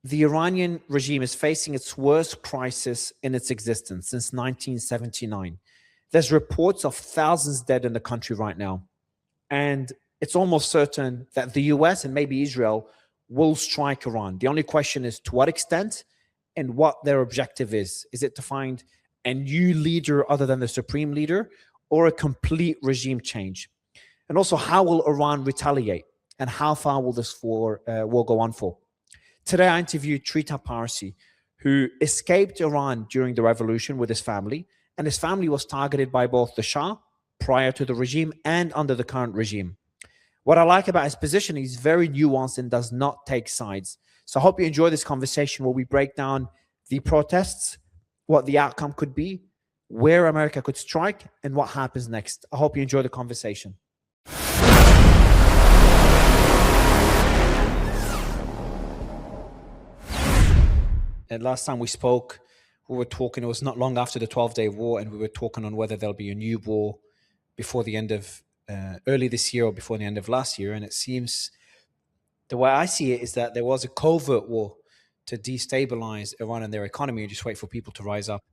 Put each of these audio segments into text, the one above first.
the Iranian regime is facing its worst crisis in its existence since 1979. There's reports of thousands dead in the country right now. And it's almost certain that the US and maybe Israel will strike Iran. The only question is to what extent and what their objective is. Is it to find a new leader other than the supreme leader, or a complete regime change? And also, how will Iran retaliate? And how far will this war go on for? Today, I interviewed Trita Parsi, who escaped Iran during the revolution with his family, and his family was targeted by both the Shah prior to the regime and under the current regime. What I like about his position, he's very nuanced and does not take sides. So I hope you enjoy this conversation where we break down the protests, what the outcome could be, where America could strike, and what happens next. I hope you enjoy the conversation. And last time we spoke, we were talking, it was not long after the 12-day war, and we were talking on whether there'll be a new war before the end of early this year or before the end of last year. And it seems, the way I see it, is that there was a covert war to destabilize Iran and their economy and just wait for people to rise up.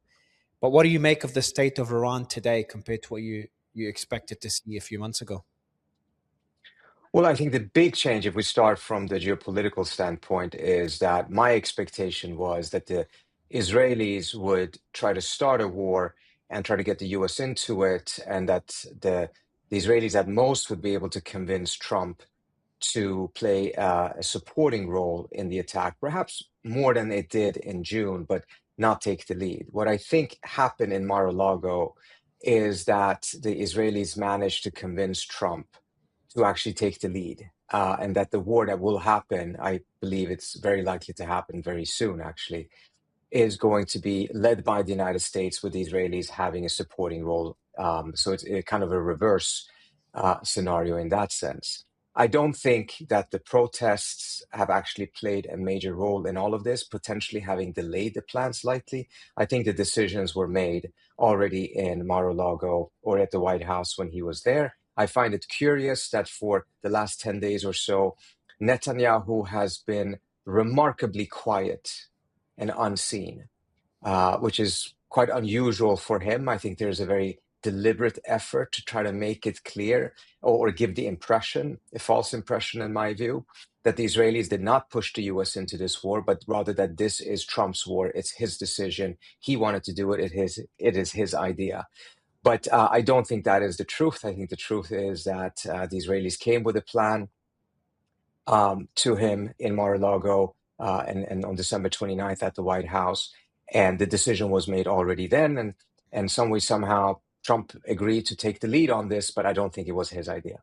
But what do you make of the state of Iran today compared to what you expected to see a few months ago? Well, I think the big change, if we start from the geopolitical standpoint, is that my expectation was that the Israelis would try to start a war and try to get the US into it, and that the Israelis at most would be able to convince Trump to play a supporting role in the attack, perhaps more than it did in June, but not take the lead. What I think happened in Mar-a-Lago is that the Israelis managed to convince Trump to actually take the lead, and that the war that will happen, I believe it's very likely to happen very soon, actually, is going to be led by the United States, with the Israelis having a supporting role. So it's kind of a reverse scenario in that sense. I don't think that the protests have actually played a major role in all of this, potentially having delayed the plan slightly. I think the decisions were made already in Mar-a-Lago or at the White House when he was there. I find it curious that for the last 10 days or so, Netanyahu has been remarkably quiet and unseen, which is quite unusual for him. I think there's a very deliberate effort to try to make it clear, or give the impression, a false impression in my view, that the Israelis did not push the US into this war, but rather that this is Trump's war. It's his decision. He wanted to do it. It is his idea. But I don't think that is the truth. I think the truth is that the Israelis came with a plan to him in Mar-a-Lago and on December 29th at the White House. And the decision was made already then. And some way, somehow, Trump agreed to take the lead on this, but I don't think it was his idea.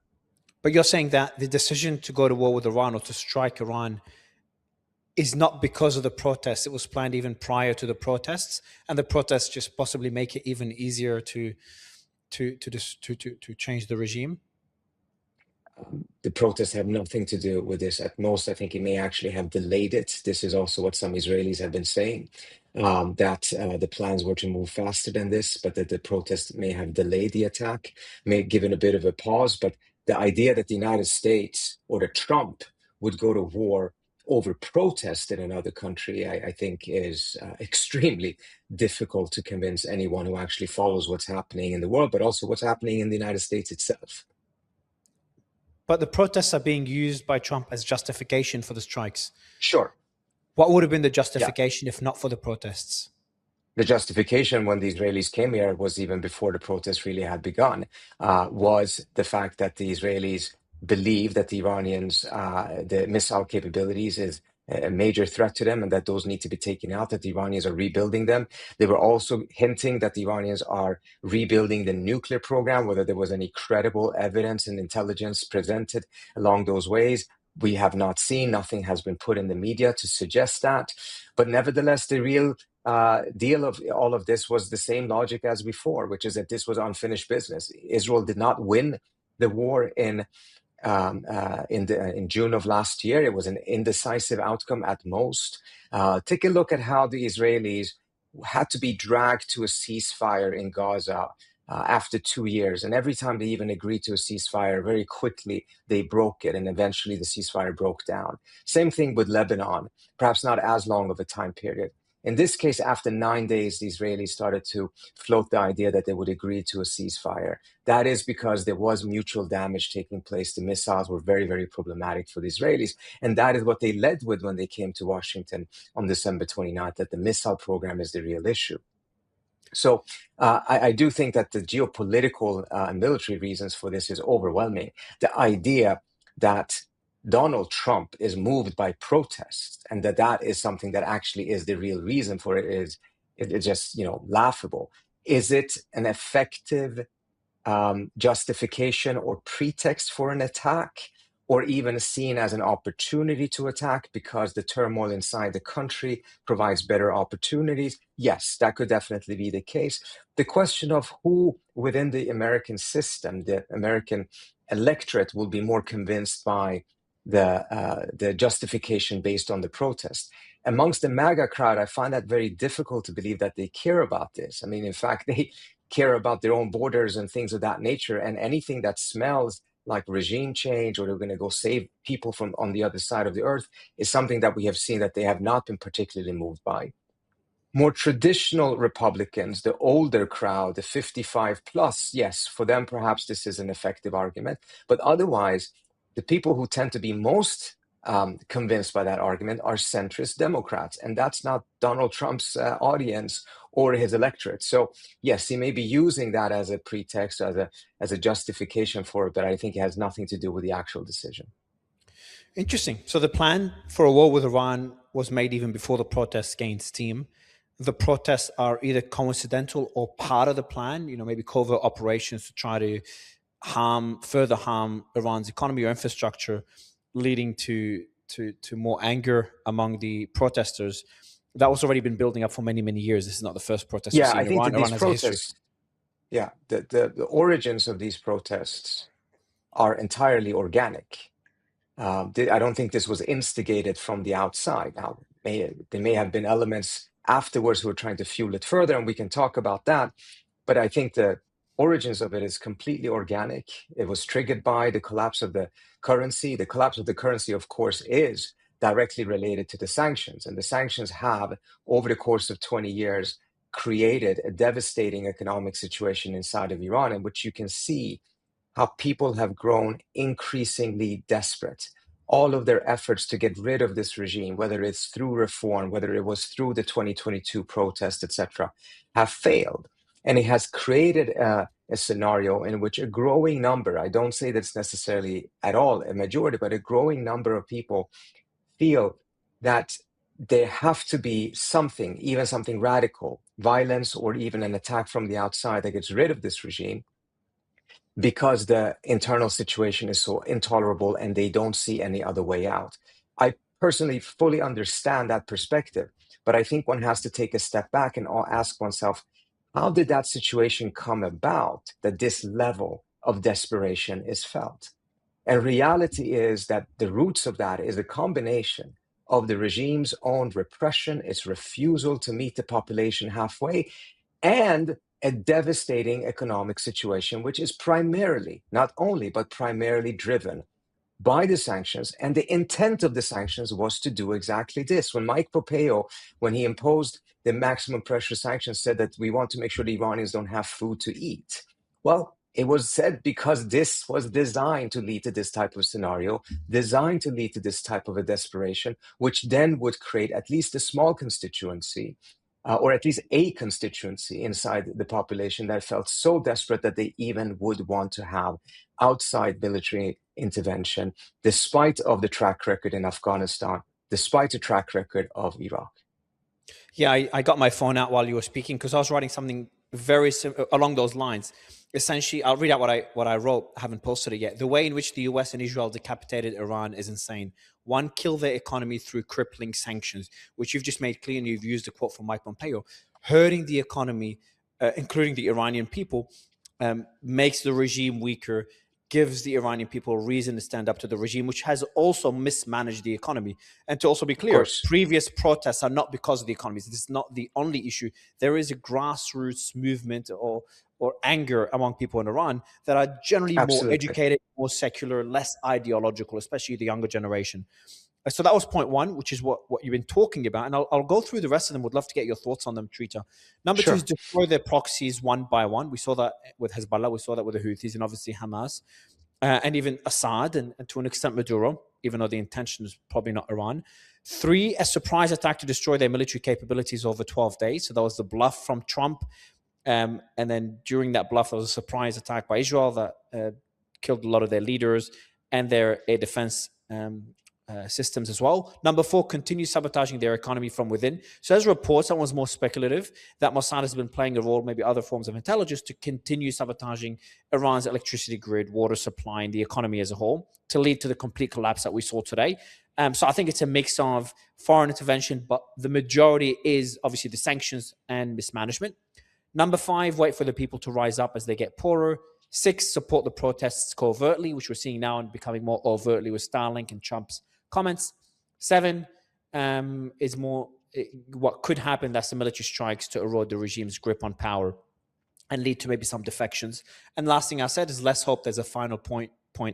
But you're saying that the decision to go to war with Iran or to strike Iran is not because of the protests. It was planned even prior to the protests, and the protests just possibly make it even easier to change the regime. The protests have nothing to do with this. At most, I think it may actually have delayed it. This is also what some Israelis have been saying, that the plans were to move faster than this, but that the protests may have delayed the attack, may have given a bit of a pause. But the idea that the United States or that Trump would go to war over protest in another country, I think is extremely difficult to convince anyone who actually follows what's happening in the world, but also what's happening in the United States itself. But the protests are being used by Trump as justification for the strikes. Sure. What would have been the justification if not for the protests? The justification when the Israelis came here was even before the protests really had begun, was the fact that the Israelis believe that the Iranians, the missile capabilities is a major threat to them, and that those need to be taken out, that the Iranians are rebuilding them. They were also hinting that the Iranians are rebuilding the nuclear program, whether there was any credible evidence and intelligence presented along those ways. We have not seen, nothing has been put in the media to suggest that. But nevertheless, the real deal of all of this was the same logic as before, which is that this was unfinished business. Israel did not win the war in June of last year. It was an indecisive outcome at most. Take a look at how the Israelis had to be dragged to a ceasefire in Gaza after 2 years. And every time they even agreed to a ceasefire, very quickly they broke it, and eventually the ceasefire broke down. Same thing with Lebanon, perhaps not as long of a time period. In this case, after 9 days, the Israelis started to float the idea that they would agree to a ceasefire. That is because there was mutual damage taking place. The missiles were very, very problematic for the Israelis. And that is what they led with when they came to Washington on December 29th, that the missile program is the real issue. So I do think that the geopolitical and military reasons for this is overwhelming. The idea that Donald Trump is moved by protests and that is something that actually is the real reason for it is it's just laughable. Is it an effective justification or pretext for an attack, or even seen as an opportunity to attack because the turmoil inside the country provides better opportunities? Yes, that could definitely be the case. The question of who within the American system, the American electorate, will be more convinced by the justification based on the protest. Amongst the MAGA crowd, I find that very difficult to believe that they care about this. I mean, in fact, they care about their own borders and things of that nature, and anything that smells like regime change or they're going to go save people from on the other side of the earth is something that we have seen that they have not been particularly moved by. More traditional Republicans, the older crowd, the 55 plus, yes, for them perhaps this is an effective argument, but otherwise the people who tend to be most convinced by that argument are centrist Democrats, and that's not Donald Trump's audience or his electorate. So yes, he may be using that as a pretext, as a justification for it, but I think it has nothing to do with the actual decision. Interesting. So the plan for a war with Iran was made even before the protests gained steam. The protests are either coincidental or part of the plan, maybe covert operations to try to further harm Iran's economy or infrastructure, leading to more anger among the protesters. That was already been building up for many, many years. This is not the first protest we see in I think Iran. that these Iran has a history. protests, the origins of these protests are entirely organic. I don't think this was instigated from the outside. Now, there may have been elements afterwards who are trying to fuel it further, and we can talk about that. But I think the origins of it is completely organic. It was triggered by the collapse of the currency. The collapse of the currency, of course, is directly related to the sanctions. And the sanctions have, over the course of 20 years, created a devastating economic situation inside of Iran, in which you can see how people have grown increasingly desperate. All of their efforts to get rid of this regime, whether it's through reform, whether it was through the 2022 protest, etc., have failed. And it has created a scenario in which a growing number, I don't say that's necessarily at all a majority, but a growing number of people feel that there have to be something, even something radical, violence, or even an attack from the outside that gets rid of this regime, because the internal situation is so intolerable and they don't see any other way out. I personally fully understand that perspective, but I think one has to take a step back and ask oneself, how did that situation come about that this level of desperation is felt? And reality is that the roots of that is a combination of the regime's own repression, its refusal to meet the population halfway, and a devastating economic situation, which is primarily, not only, but primarily driven by the sanctions. And the intent of the sanctions was to do exactly this. When Mike Pompeo, when he imposed the maximum pressure sanctions, said that we want to make sure the Iranians don't have food to eat. Well, it was said because this was designed to lead to this type of scenario, designed to lead to this type of a desperation, which then would create at least a small constituency, or at least a constituency inside the population that felt so desperate that they even would want to have outside military intervention, despite of the track record in Afghanistan, despite the track record of Iraq. Yeah, I got my phone out while you were speaking because I was writing something very along those lines. Essentially, I'll read out what I wrote. I haven't posted it yet. The way in which the US and Israel decapitated Iran is insane. One, kill their economy through crippling sanctions, which you've just made clear, and you've used a quote from Mike Pompeo. Hurting the economy, including the Iranian people, makes the regime weaker, gives the Iranian people a reason to stand up to the regime, which has also mismanaged the economy. And to also be clear, previous protests are not because of the economy. This is not the only issue. There is a grassroots movement or or anger among people in Iran that are generally more Absolutely. educated, more secular, less ideological, especially the younger generation. So that was point one, which is what you've been talking about. And I'll go through the rest of them. Would love to get your thoughts on them, Trita. Number two is Sure. destroy their proxies one by one. We saw that with Hezbollah. We saw that with the Houthis and obviously Hamas, and even Assad and to an extent Maduro, even though the intention is probably not Iran. Three, a surprise attack to destroy their military capabilities over 12 days. So that was the bluff from Trump. And then during that bluff, there was a surprise attack by Israel that killed a lot of their leaders and their air defense systems as well. Number four, continue sabotaging their economy from within. So as reports, that was more speculative, that Mossad has been playing a role, maybe other forms of intelligence, to continue sabotaging Iran's electricity grid, water supply, and the economy as a whole, to lead to the complete collapse that we saw today. So I think it's a mix of foreign intervention, but the majority is obviously the sanctions and mismanagement. Number five, wait for the people to rise up as they get poorer. Six, support the protests covertly, which we're seeing now and becoming more overtly with Starlink and Trump's comments. Seven is more what could happen. That's the military strikes to erode the regime's grip on power and lead to maybe some defections. And last thing I said is let's hope there's a final point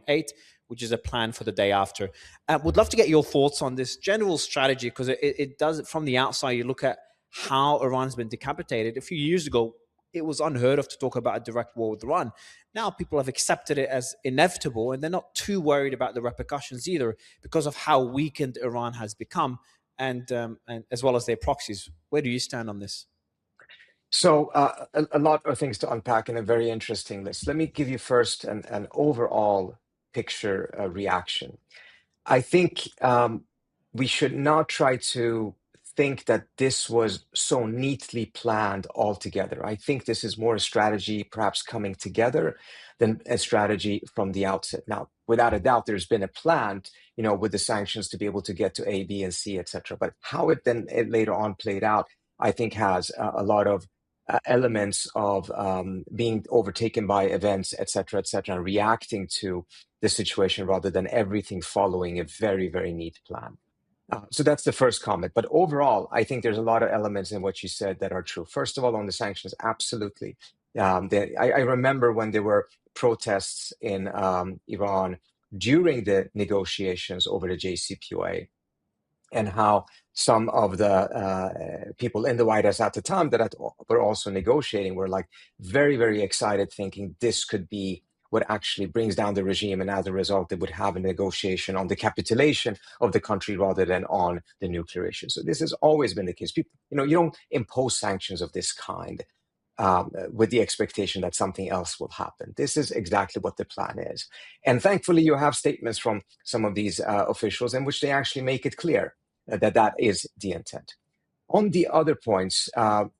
8, which is a plan for the day after. Would love to get your thoughts on this general strategy, because it does, from the outside, you look at how Iran's been decapitated. A few years ago, it was unheard of to talk about a direct war with Iran. Now people have accepted it as inevitable, and they're not too worried about the repercussions either because of how weakened Iran has become, and as well as their proxies. Where do you stand on this? So a lot of things to unpack in a very interesting list. Let me give you first an overall picture reaction. I think we should not try to think that this was so neatly planned altogether. I think this is more a strategy perhaps coming together than a strategy from the outset. Now, without a doubt, there's been a plan, with the sanctions to be able to get to A, B, and C, etc. But how it later on played out, I think has a lot of elements of being overtaken by events, etc., etc., and reacting to the situation rather than everything following a very, very neat plan. So that's the first comment. But overall, I think there's a lot of elements in what you said that are true. First of all, on the sanctions, absolutely. I remember when there were protests in Iran during the negotiations over the JCPOA, and how some of the people in the White House at the time that were also negotiating were like very, very excited, thinking this could be what actually brings down the regime. And as a result, they would have a negotiation on the capitulation of the country rather than on the nuclear issue. So this has always been the case. People, you don't impose sanctions of this kind with the expectation that something else will happen. This is exactly what the plan is. And thankfully, you have statements from some of these officials in which they actually make it clear that is the intent. On the other points,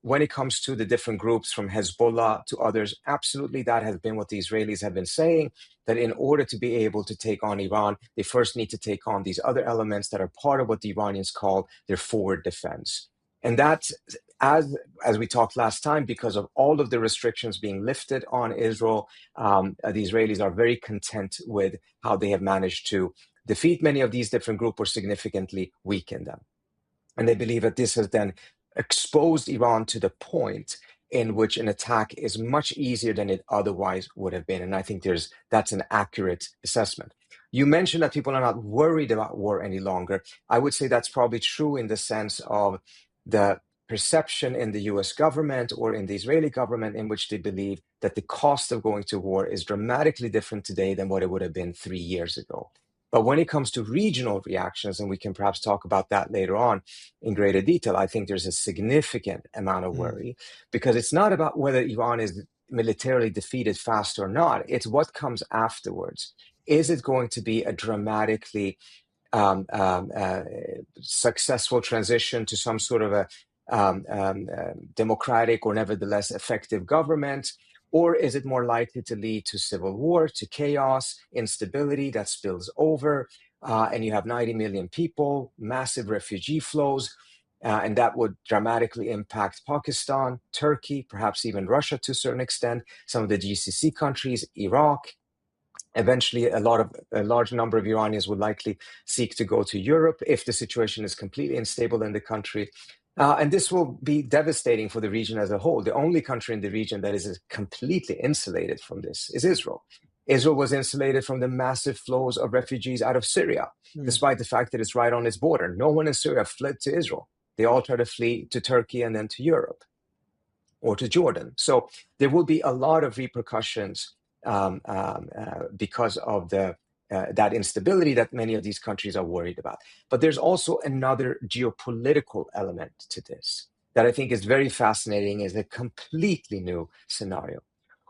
when it comes to the different groups from Hezbollah to others, absolutely that has been what the Israelis have been saying, that in order to be able to take on Iran, they first need to take on these other elements that are part of what the Iranians call their forward defense. And that, as we talked last time, because of all of the restrictions being lifted on Israel, the Israelis are very content with how they have managed to defeat many of these different groups or significantly weaken them. And they believe that this has then exposed Iran to the point in which an attack is much easier than it otherwise would have been. And I think that's an accurate assessment. You mentioned that people are not worried about war any longer. I would say that's probably true in the sense of the perception in the US government or in the Israeli government in which they believe that the cost of going to war is dramatically different today than what it would have been 3 years ago. But when it comes to regional reactions, and we can perhaps talk about that later on in greater detail, I think there's a significant amount of worry because it's not about whether Iran is militarily defeated fast or not. It's what comes afterwards. Is it going to be a dramatically successful transition to some sort of a democratic or nevertheless effective government? Or is it more likely to lead to civil war, to chaos, instability that spills over, and you have 90 million people, massive refugee flows, and that would dramatically impact Pakistan, Turkey, perhaps even Russia to a certain extent, some of the GCC countries, Iraq. Eventually, a large number of Iranians would likely seek to go to Europe if the situation is completely unstable in the country. And this will be devastating for the region as a whole. The only country in the region that is completely insulated from this is Israel. Israel was insulated from the massive flows of refugees out of Syria, despite the fact that it's right on its border. No one in Syria fled to Israel. They all tried to flee to Turkey and then to Europe or to Jordan. So there will be a lot of repercussions because of that instability that many of these countries are worried about. But there's also another geopolitical element to this that I think is very fascinating, is a completely new scenario,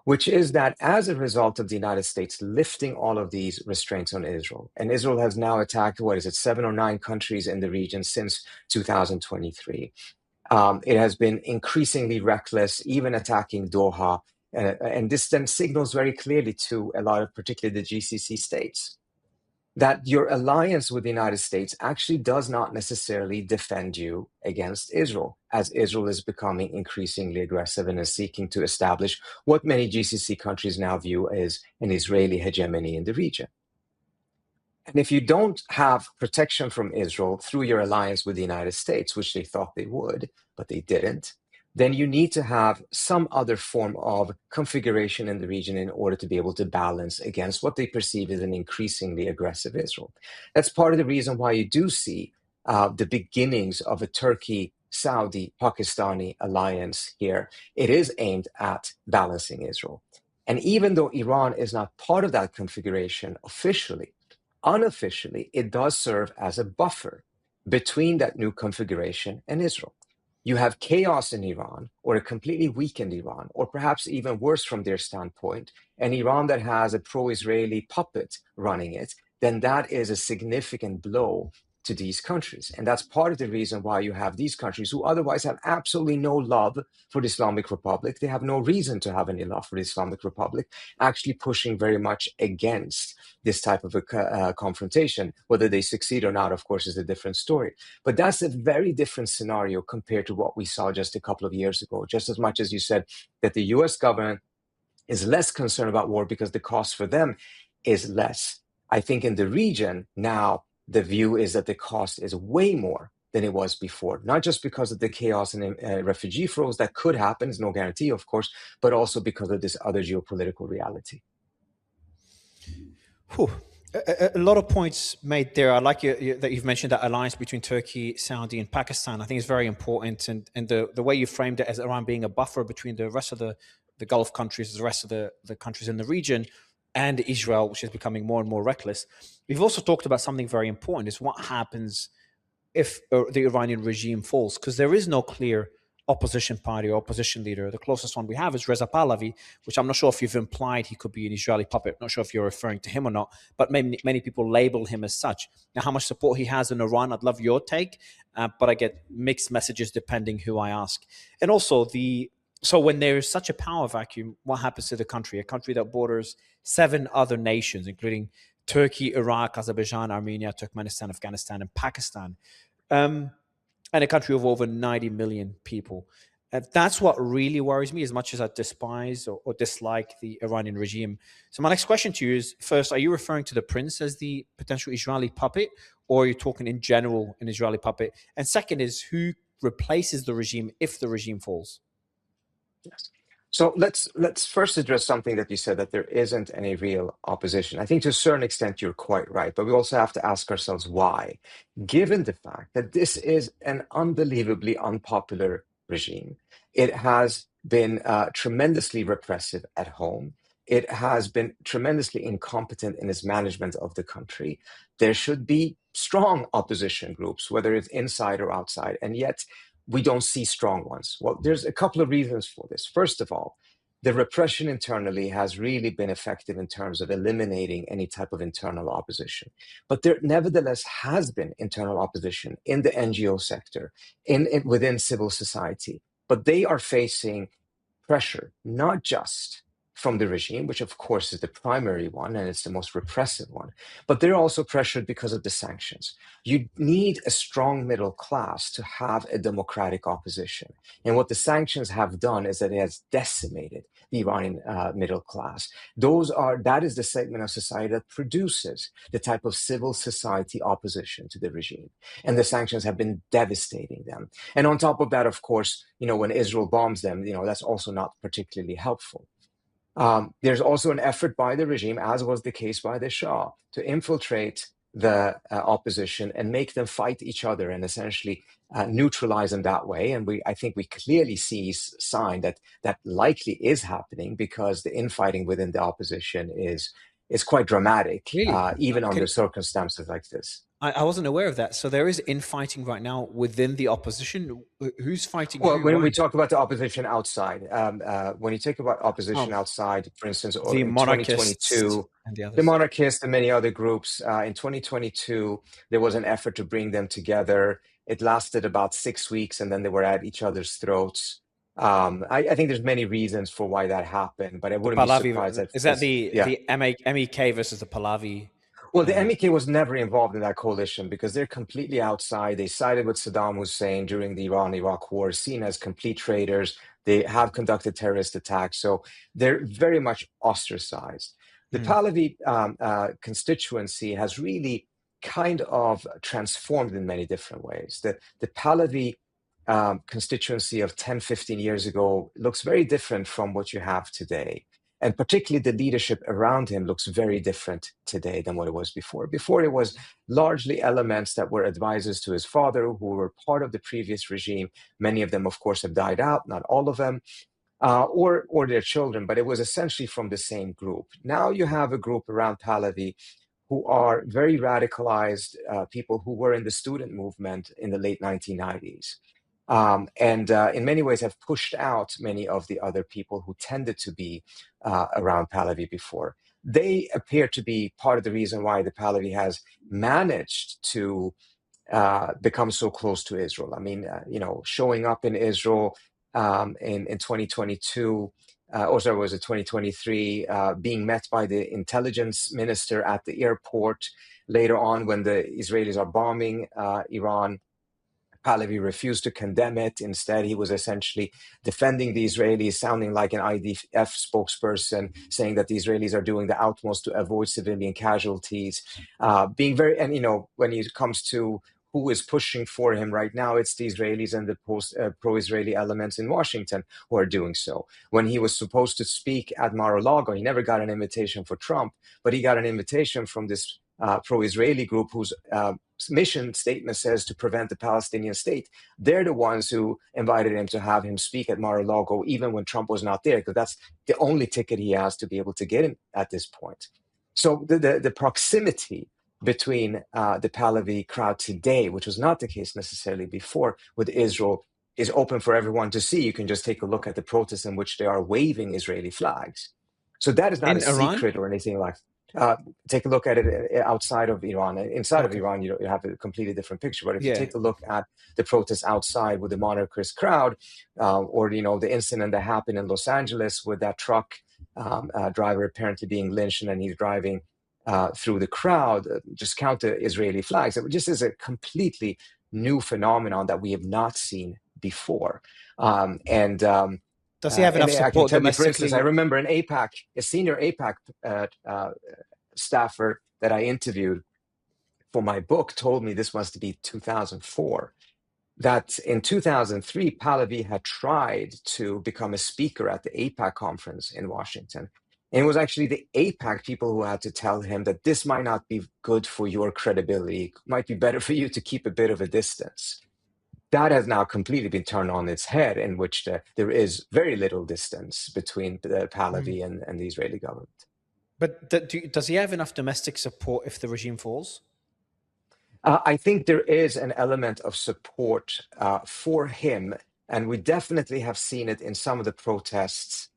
which is that as a result of the United States lifting all of these restraints on Israel, and Israel has now attacked, 7 or 9 countries in the region since 2023. It has been increasingly reckless, even attacking Doha. And this then signals very clearly to a lot of, particularly the GCC states, that your alliance with the United States actually does not necessarily defend you against Israel, as Israel is becoming increasingly aggressive and is seeking to establish what many GCC countries now view as an Israeli hegemony in the region. And if you don't have protection from Israel through your alliance with the United States, which they thought they would, but they didn't, then you need to have some other form of configuration in the region in order to be able to balance against what they perceive as an increasingly aggressive Israel. That's part of the reason why you do see the beginnings of a Turkey, Saudi, Pakistani alliance here. It is aimed at balancing Israel. And even though Iran is not part of that configuration officially, unofficially, it does serve as a buffer between that new configuration and Israel. You have chaos in Iran, or a completely weakened Iran, or perhaps even worse from their standpoint, an Iran that has a pro-Israeli puppet running it, then that is a significant blow to these countries. And that's part of the reason why you have these countries who otherwise have absolutely no love for the Islamic Republic. They have no reason to have any love for the Islamic Republic, actually pushing very much against this type of a confrontation. Whether they succeed or not, of course, is a different story. But that's a very different scenario compared to what we saw just a couple of years ago. Just as much as you said that the US government is less concerned about war because the cost for them is less. I think in the region now, the view is that the cost is way more than it was before, not just because of the chaos and refugee flows that could happen, there's no guarantee, of course, but also because of this other geopolitical reality. Whew. A lot of points made there. I like that you've mentioned that alliance between Turkey, Saudi, and Pakistan. I think it's very important, and the way you framed it as Iran being a buffer between the rest of the Gulf countries, the rest of the countries in the region, and Israel, which is becoming more and more reckless. We've also talked about something very important: is what happens if the Iranian regime falls, because there is no clear opposition party or opposition leader. The closest one we have is Reza Pahlavi, which I'm not sure if you've implied he could be an Israeli puppet. Not sure if you're referring to him or not, but many people label him as such. Now, how much support he has in Iran, I'd love your take, but I get mixed messages depending who I ask. And also, so when there is such a power vacuum, what happens to the country? A country that borders 7 other nations, including Turkey, Iraq, Azerbaijan, Armenia, Turkmenistan, Afghanistan, and Pakistan. And a country of over 90 million people. That's what really worries me, as much as I despise or dislike the Iranian regime. So my next question to you is, first, are you referring to the prince as the potential Israeli puppet, or are you talking in general an Israeli puppet? And second is, who replaces the regime if the regime falls? Yes. So let's first address something that you said, that there isn't any real opposition. I think to a certain extent you're quite right, but we also have to ask ourselves why, given the fact that this is an unbelievably unpopular regime. It has been tremendously repressive at home. It has been tremendously incompetent in its management of the country. There should be strong opposition groups, whether it's inside or outside, and yet we don't see strong ones. Well, there's a couple of reasons for this. First of all, the repression internally has really been effective in terms of eliminating any type of internal opposition. But there nevertheless has been internal opposition in the NGO sector, within civil society. But they are facing pressure, not just from the regime, which of course is the primary one and it's the most repressive one. But they're also pressured because of the sanctions. You need a strong middle class to have a democratic opposition. And what the sanctions have done is that it has decimated the Iranian middle class. That is the segment of society that produces the type of civil society opposition to the regime. And the sanctions have been devastating them. And on top of that, of course, when Israel bombs them, that's also not particularly helpful. There's also an effort by the regime, as was the case by the Shah, to infiltrate the opposition and make them fight each other and essentially neutralize them that way. And I think we clearly see sign that likely is happening, because the infighting within the opposition is quite dramatic, Really? even under Can, circumstances like this. I wasn't aware of that. So there is infighting right now within the opposition. Who's fighting Well, who? when Why? we talk about the opposition outside, when you talk about Oh, opposition outside, for instance, the in monarchists 2022, and the the others. monarchists and many other groups, in 2022, there was an effort to bring them together. It lasted about 6 weeks, and then they were at each other's throats. I think there's many reasons for why that happened, but I The wouldn't be surprised Pahlavi, if, is that yeah. the MEK versus the Pahlavi? Well, the Uh, MEK was never involved in that coalition because they're completely outside. They sided with Saddam Hussein during the Iran-Iraq war, seen as complete traitors. They have conducted terrorist attacks, so they're very much ostracized. The mm, Pahlavi constituency has really kind of transformed in many different ways. The Pahlavi constituency of 10, 15 years ago looks very different from what you have today. And particularly the leadership around him looks very different today than what it was before. Before, it was largely elements that were advisors to his father, who were part of the previous regime. Many of them, of course, have died out, not all of them, or their children, but it was essentially from the same group. Now you have a group around Pahlavi who are very radicalized people who were in the student movement in the late 1990s. And in many ways have pushed out many of the other people who tended to be around Pahlavi before. They appear to be part of the reason why the Pahlavi has managed to become so close to Israel. I mean, showing up in Israel in 2022, or sorry, was it 2023, being met by the intelligence minister at the airport. Later on, when the Israelis are bombing Iran, Pahlavi refused to condemn it. Instead, he was essentially defending the Israelis, sounding like an IDF spokesperson, saying that the Israelis are doing the utmost to avoid civilian casualties. Being very, and when it comes to who is pushing for him right now, it's the Israelis and the pro-Israeli elements in Washington who are doing so. When he was supposed to speak at Mar-a-Lago, he never got an invitation for Trump, but he got an invitation from this pro-Israeli group whose mission statement says to prevent the Palestinian state. They're the ones who invited him to have him speak at Mar-a-Lago, even when Trump was not there, because that's the only ticket he has to be able to get in at this point. So the proximity between the Pahlavi crowd today, which was not the case necessarily before with Israel, is open for everyone to see. You can just take a look at the protests in which they are waving Israeli flags. So that is not a in Iran? secret or anything like. Take a look at it outside of Iran. Inside of Okay. Iran, you have a completely different picture. But if you Yeah. take a look at the protests outside with the monarchist crowd, or the incident that happened in Los Angeles with that truck driver apparently being lynched, and he's driving through the crowd, just counter Israeli flags. It just is a completely new phenomenon that we have not seen before. Does he have And enough I can support tell you, for instance, I domestically? remember an APAC, a senior APAC staffer that I interviewed for my book told me, this must be 2004, that in 2003, Pahlavi had tried to become a speaker at the APAC conference in Washington. And it was actually the APAC people who had to tell him that this might not be good for your credibility. It might be better for you to keep a bit of a distance. That has now completely been turned on its head, in which there is very little distance between the Mm. Pahlavi and the Israeli government. But does he have enough domestic support if the regime falls? I think there is an element of support for him, and we definitely have seen it in some of the protests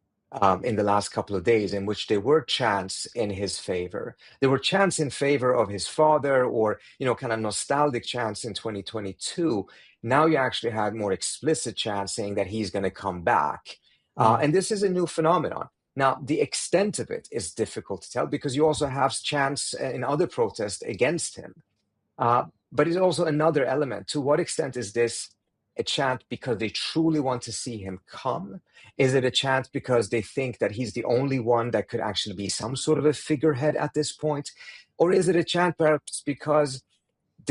in the last couple of days, in which there were chants in his favor. There were chants in favor of his father, or kind of nostalgic chants in 2022. Now you actually had more explicit chants saying that he's going to come back, Mm. and this is a new phenomenon. Now, the extent of it is difficult to tell because you also have chants in other protests against him. But it's also another element. To what extent is this a chant because they truly want to see him come? Is it a chant because they think that he's the only one that could actually be some sort of a figurehead at this point? Or is it a chant perhaps because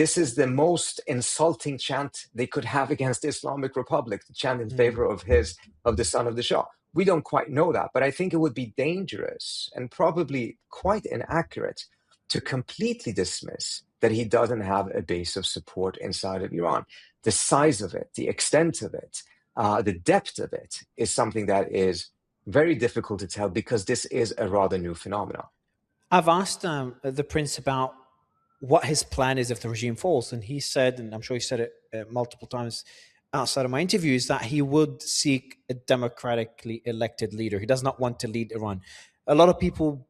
this is the most insulting chant they could have against the Islamic Republic, the chant in favor of the son of the Shah? We don't quite know that, but I think it would be dangerous and probably quite inaccurate to completely dismiss that he doesn't have a base of support inside of Iran. The size of it, the extent of it, the depth of it is something that is very difficult to tell because this is a rather new phenomenon. I've asked the prince about what his plan is if the regime falls, and he said, and I'm sure he said it multiple times outside of my interviews, that he would seek a democratically elected leader. He does not want to lead Iran. A lot of people,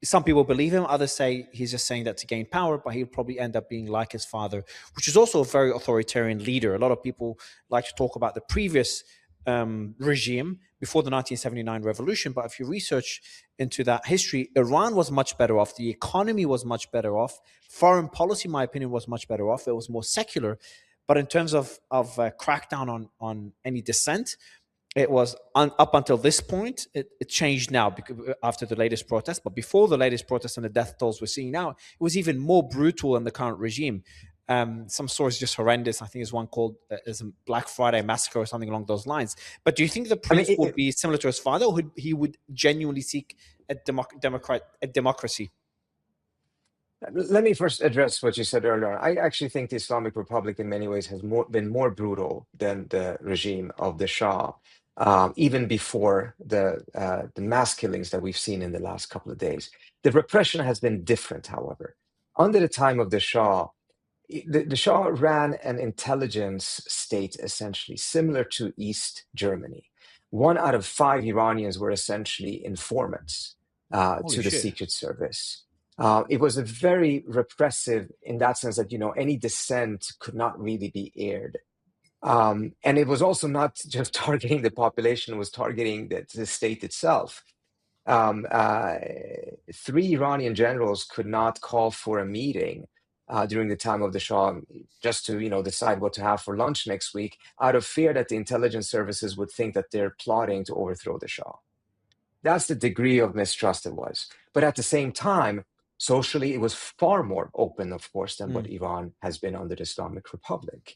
some people believe him, others say he's just saying that to gain power, but he'll probably end up being like his father, which is also a very authoritarian leader. A lot of people like to talk about the previous regime before the 1979 revolution, but if you research into that history, Iran was much better off. The economy was much better off. Foreign policy, in my opinion, was much better off. It was more secular. But in terms of crackdown on any dissent, it was up until this point. It changed now after the latest protest. But before the latest protest and the death tolls we're seeing now, it was even more brutal than the current regime. Some stories just horrendous. I think there's one called as a Black Friday massacre or something along those lines. But do you think the prince would be similar to his father, or he would genuinely seek a democracy? Let me first address what you said earlier. I actually think the Islamic Republic in many ways has been more brutal than the regime of the Shah, even before the mass killings that we've seen in the last couple of days. The repression has been different, however. Under the time of the Shah, the Shah ran an intelligence state essentially similar to East Germany. 1 out of 5 Iranians were essentially informants to the secret service. It was a very repressive in that sense that, any dissent could not really be aired. And it was also not just targeting the population, it was targeting the state itself. 3 Iranian generals could not call for a meeting during the time of the Shah just to, decide what to have for lunch next week out of fear that the intelligence services would think that they're plotting to overthrow the Shah. That's the degree of mistrust it was. But at the same time, socially, it was far more open, of course, than what Iran has been under the Islamic Republic,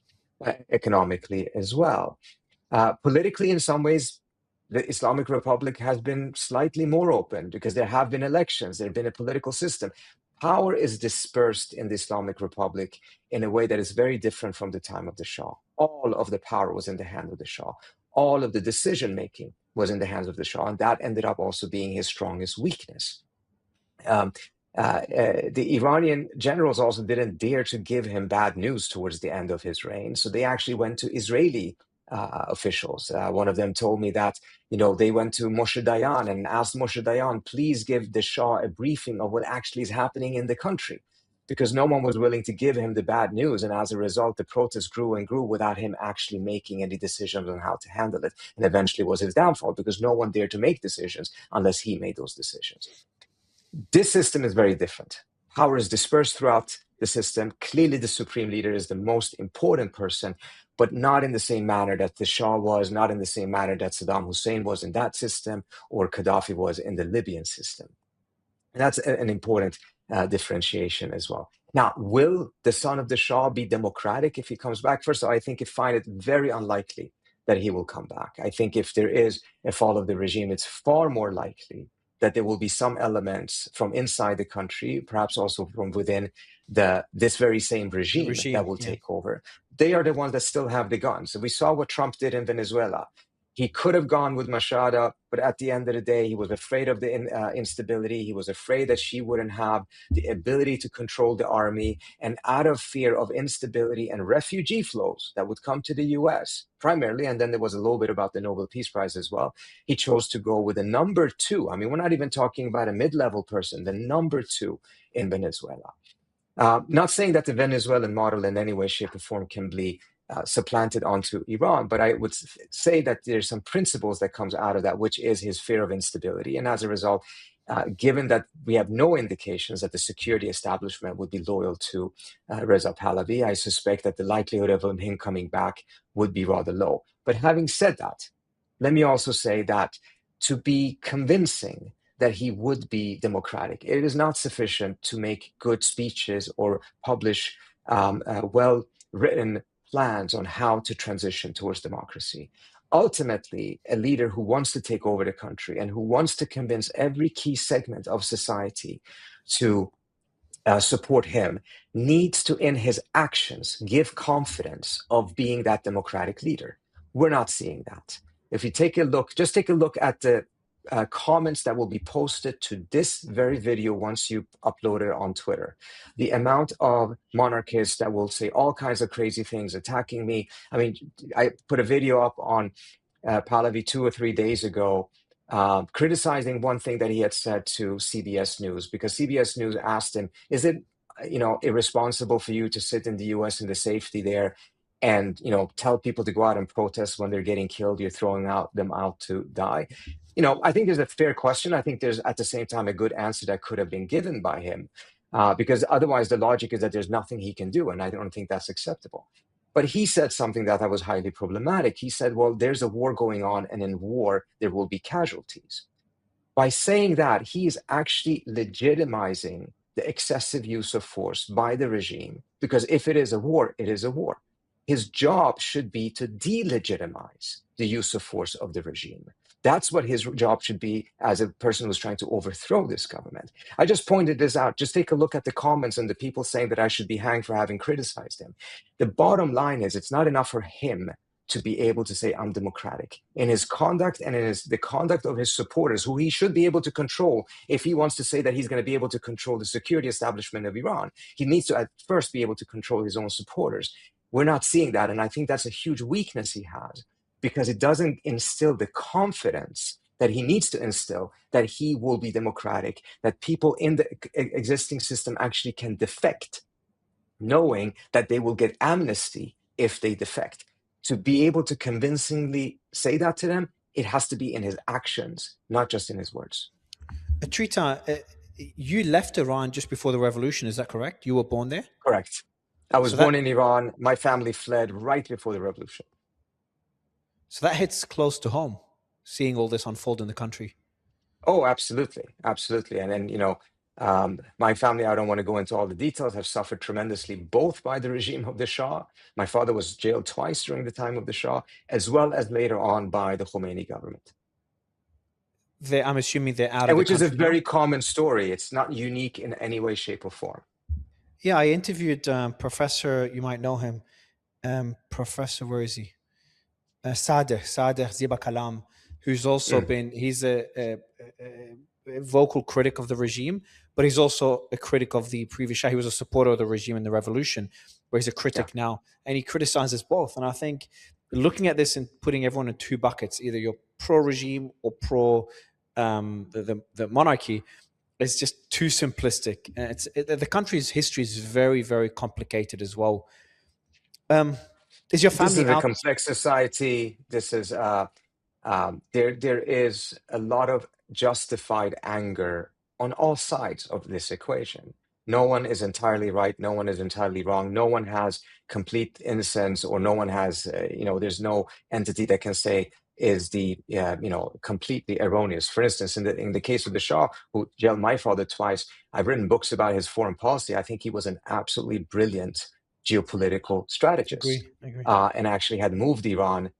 economically as well. Politically, in some ways, the Islamic Republic has been slightly more open because there have been elections, there have been a political system. Power is dispersed in the Islamic Republic in a way that is very different from the time of the Shah. All of the power was in the hand of the Shah. All of the decision-making was in the hands of the Shah, and that ended up also being his strongest weakness. The Iranian generals also didn't dare to give him bad news towards the end of his reign, so they actually went to Israeli officials. One of them told me that, they went to Moshe Dayan and asked Moshe Dayan, please give the Shah a briefing of what actually is happening in the country, because no one was willing to give him the bad news. And as a result, the protests grew and grew without him actually making any decisions on how to handle it. And eventually was his downfall because no one dared to make decisions unless he made those decisions. This system is very different. Power is dispersed throughout the system. Clearly, the supreme leader is the most important person, but not in the same manner that the Shah was, not in the same manner that Saddam Hussein was in that system or Gaddafi was in the Libyan system. And that's an important differentiation as well. Now, will the son of the Shah be democratic if he comes back? First of all, I find it very unlikely that he will come back. I think if there is a fall of the regime, it's far more likely that there will be some elements from inside the country, perhaps also from within this very same regime that will take over. They are the ones that still have the guns. So we saw what Trump did in Venezuela. He could have gone with Machado, but at the end of the day, he was afraid of the instability. He was afraid that she wouldn't have the ability to control the army. And out of fear of instability and refugee flows that would come to the US primarily, and then there was a little bit about the Nobel Peace Prize as well, he chose to go with a number 2. I mean, we're not even talking about a mid-level person, the number 2 in Venezuela. Not saying that the Venezuelan model in any way, shape, or form can be supplanted onto Iran. But I would say that there's some principles that comes out of that, which is his fear of instability. And as a result, given that we have no indications that the security establishment would be loyal to Reza Pahlavi, I suspect that the likelihood of him coming back would be rather low. But having said that, let me also say that to be convincing that he would be democratic, it is not sufficient to make good speeches or publish well-written plans on how to transition towards democracy. Ultimately, a leader who wants to take over the country and who wants to convince every key segment of society to support him needs to, in his actions, give confidence of being that democratic leader. We're not seeing that. If you take a look, just take a look at the comments that will be posted to this very video once you upload it on Twitter. The amount of monarchists that will say all kinds of crazy things, attacking me. I mean, I put a video up on Pahlavi 2 or 3 days ago, criticizing one thing that he had said to CBS News, because CBS News asked him, is it, irresponsible for you to sit in the US in the safety there and, tell people to go out and protest when they're getting killed, you're throwing them out to die? I think there's a fair question. I think there's at the same time a good answer that could have been given by him, because otherwise the logic is that there's nothing he can do, and I don't think that's acceptable. But he said something that was highly problematic. He said, well, there's a war going on, and in war, there will be casualties. By saying that, he is actually legitimizing the excessive use of force by the regime, because if it is a war, it is a war. His job should be to delegitimize the use of force of the regime. That's what his job should be as a person who's trying to overthrow this government. I just pointed this out. Just take a look at the comments and the people saying that I should be hanged for having criticized him. The bottom line is it's not enough for him to be able to say I'm democratic. In his conduct and in the conduct of his supporters, who he should be able to control if he wants to say that he's going to be able to control the security establishment of Iran, he needs to at first be able to control his own supporters. We're not seeing that, and I think that's a huge weakness he has, because it doesn't instill the confidence that he needs to instill that he will be democratic, that people in the existing system actually can defect, knowing that they will get amnesty if they defect. To be able to convincingly say that to them, it has to be in his actions, not just in his words. Trita, you left Iran just before the revolution, is that correct? You were born there? Correct. I was born in Iran. My family fled right before the revolution. So that hits close to home, seeing all this unfold in the country. Oh, absolutely. Absolutely. And then, my family, I don't want to go into all the details, have suffered tremendously, both by the regime of the Shah. My father was jailed twice during the time of the Shah, as well as later on by the Khomeini government. I'm assuming they're out of the country, which is a very common story. It's not unique in any way, shape, or form. Yeah, I interviewed Professor, you might know him, Professor, where is he? Sadeh Ziba Kalam, who's also he's a vocal critic of the regime, but he's also a critic of the previous Shah. He was a supporter of the regime in the revolution, where he's a critic now, and he criticizes both. And I think looking at this and putting everyone in two buckets, either you're pro-regime or pro the monarchy, is just too simplistic. The country's history is very, very complicated as well. Is your family? This is a complex society. This is there is a lot of justified anger on all sides of this equation. No one is entirely right. No one is entirely wrong. No one has complete innocence, or no one has there's no entity that can say is the completely erroneous. For instance, in the case of the Shah, who jailed my father twice, I've written books about his foreign policy. I think he was an absolutely brilliant geopolitical strategist. I agree. And actually had moved Iran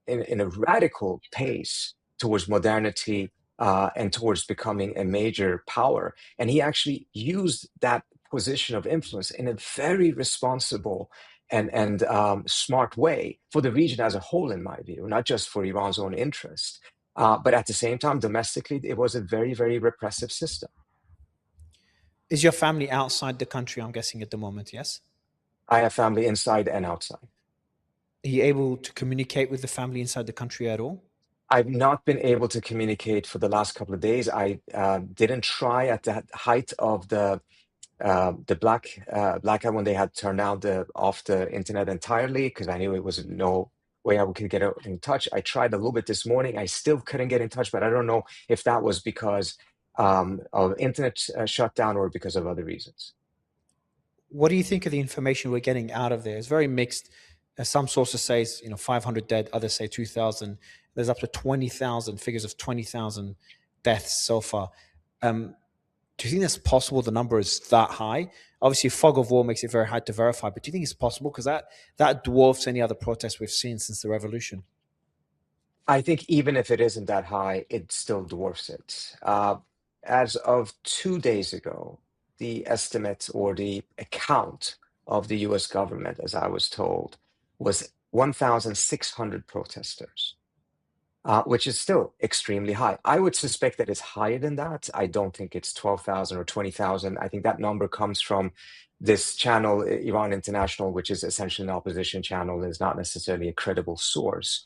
in a radical pace towards modernity and towards becoming a major power. And he actually used that position of influence in a very responsible and smart way for the region as a whole, in my view, not just for Iran's own interest. But at the same time, domestically, it was a very, very repressive system. Is your family outside the country, I'm guessing, at the moment, yes? I have family inside and outside. Are you able to communicate with the family inside the country at all? I've not been able to communicate for the last couple of days. I didn't try at the height of the the blackout when they had turned down off the internet entirely because I knew it was no way I could get in touch. I tried a little bit this morning. I still couldn't get in touch, but I don't know if that was because of internet shutdown or because of other reasons. What do you think of the information we're getting out of there? It's very mixed. Some sources say 500 dead, others say 2,000. There's up to 20,000 figures of 20,000 deaths so far. Do you think that's possible? The number is that high. Obviously, fog of war makes it very hard to verify. But do you think it's possible? Because that dwarfs any other protests we've seen since the revolution. I think even if it isn't that high, it still dwarfs it. As of 2 days ago, the estimate or the account of the US government, as I was told, was 1,600 protesters, which is still extremely high. I would suspect that it's higher than that. I don't think it's 12,000 or 20,000. I think that number comes from this channel, Iran International, which is essentially an opposition channel, and is not necessarily a credible source.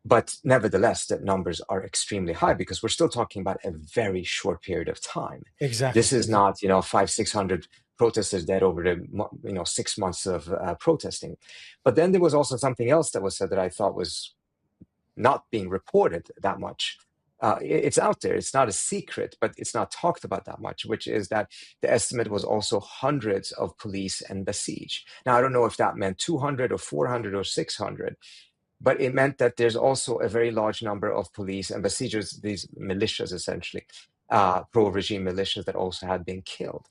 But nevertheless, the numbers are extremely high because we're still talking about a very short period of time. Exactly. This is not, 600 protesters dead over the, 6 months of protesting. But then there was also something else that was said that I thought was not being reported that much. It's out there. It's not a secret, but it's not talked about that much, which is that the estimate was also hundreds of police and besieged. Now, I don't know if that meant 200 or 400 or 600, but it meant that there's also a very large number of police and besiegers, these militias essentially, pro-regime militias that also had been killed.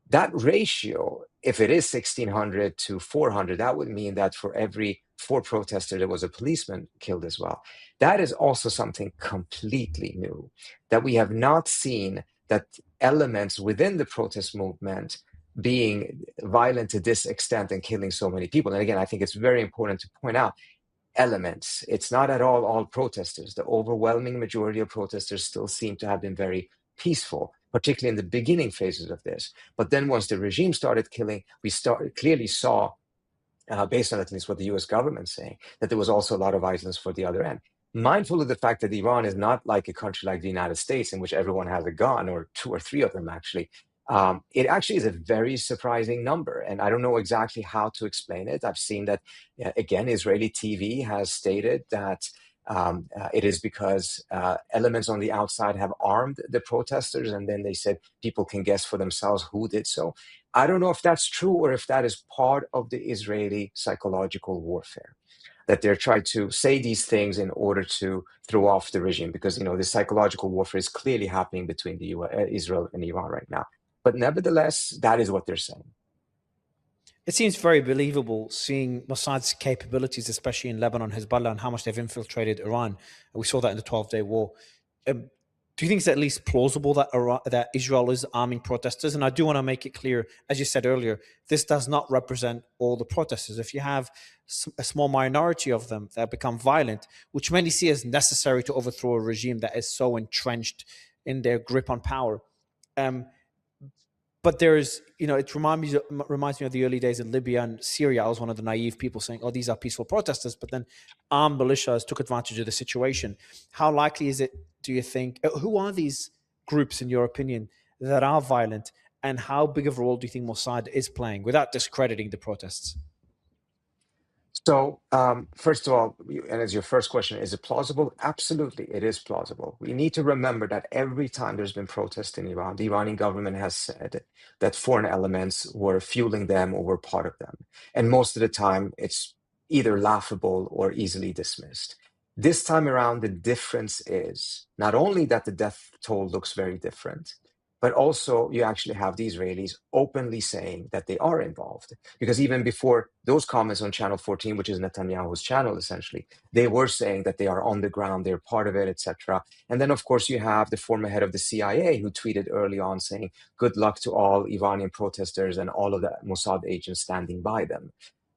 That ratio, if it is 1,600 to 400, that would mean that for every 4 protesters, there was a policeman killed as well. That is also something completely new, that we have not seen that elements within the protest movement being violent to this extent and killing so many people. And again, I think it's very important to point out elements. It's not at all protesters. The overwhelming majority of protesters still seem to have been very peaceful, particularly in the beginning phases of this. But then once the regime started killing, we clearly saw, based on at least what the US government's saying, that there was also a lot of violence for the other end. Mindful of the fact that Iran is not like a country like the United States in which everyone has a gun, or 2 or 3 of them actually. It actually is a very surprising number, and I don't know exactly how to explain it. I've seen that, again, Israeli TV has stated that it is because elements on the outside have armed the protesters, and then they said people can guess for themselves who did so. I don't know if that's true or if that is part of the Israeli psychological warfare, that they're trying to say these things in order to throw off the regime, because the psychological warfare is clearly happening between Israel and Iran right now. But nevertheless, that is what they're saying. It seems very believable seeing Mossad's capabilities, especially in Lebanon, Hezbollah, and how much they've infiltrated Iran. We saw that in the 12-day war. Do you think it's at least plausible that Israel is arming protesters? And I do want to make it clear, as you said earlier, this does not represent all the protesters. If you have a small minority of them that become violent, which many see as necessary to overthrow a regime that is so entrenched in their grip on power, but there's, it reminds me of the early days in Libya and Syria. I was one of the naive people saying, oh, these are peaceful protesters, but then armed militias took advantage of the situation. How likely is it, do you think, who are these groups, in your opinion, that are violent, and how big of a role do you think Mossad is playing without discrediting the protests? So, first of all, and as your first question, is it plausible? Absolutely, it is plausible. We need to remember that every time there's been protest in Iran, the Iranian government has said that foreign elements were fueling them or were part of them. And most of the time, it's either laughable or easily dismissed. This time around, the difference is not only that the death toll looks very different, but also you actually have the Israelis openly saying that they are involved. Because even before those comments on Channel 14, which is Netanyahu's channel, essentially, they were saying that they are on the ground, they're part of it, etc. And then, of course, you have the former head of the CIA who tweeted early on saying, good luck to all Iranian protesters and all of the Mossad agents standing by them.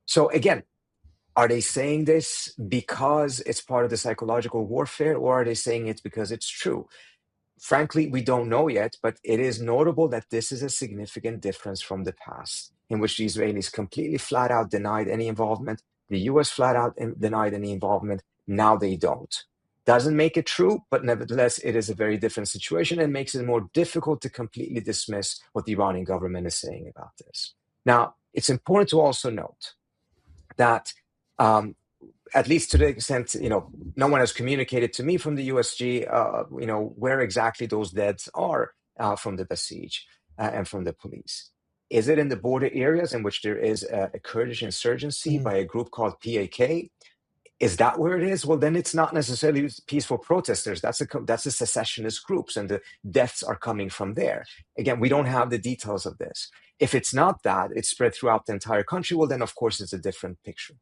So again, are they saying this because it's part of the psychological warfare, or are they saying it because it's true? Frankly, we don't know yet, but it is notable that this is a significant difference from the past, in which the Israelis completely flat out denied any involvement. The US flat out denied any involvement. Now they don't. Doesn't make it true, but nevertheless, it is a very different situation and makes it more difficult to completely dismiss what the Iranian government is saying about this. Now, it's important to also note that, at least to the extent, no one has communicated to me from the USG, where exactly those deaths are from the Basij and from the police. Is it in the border areas in which there is a Kurdish insurgency by a group called PAK? Is that where it is? Well, then it's not necessarily peaceful protesters. That's a secessionist groups, and the deaths are coming from there. Again, we don't have the details of this. If it's not that, it's spread throughout the entire country, well, then of course it's a different picture.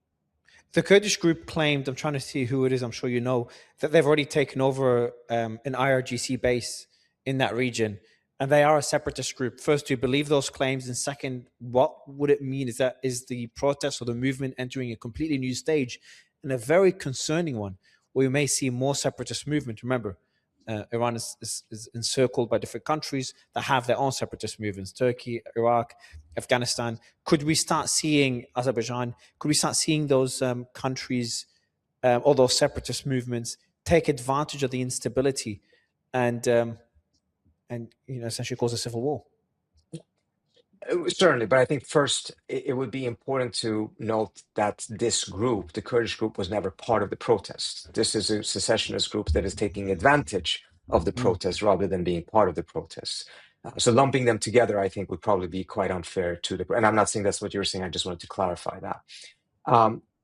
The Kurdish group claimed, I'm trying to see who it is, I'm sure you know, that they've already taken over an IRGC base in that region, and they are a separatist group. First, do you believe those claims? And second, what would it mean? Is the protest or the movement entering a completely new stage, and a very concerning one, where we may see more separatist movement? Remember, Iran is encircled by different countries that have their own separatist movements: Turkey, Iraq, Afghanistan. Could we start seeing Azerbaijan? Could we start seeing those countries, or those separatist movements, take advantage of the instability and essentially cause a civil war? Certainly, but I think first it would be important to note that this group, the Kurdish group, was never part of the protest. This is a secessionist group that is taking advantage of the protest rather than being part of the protests. So lumping them together, I think, would probably be quite unfair to the. And I'm not saying that's what you were saying. I just wanted to clarify that.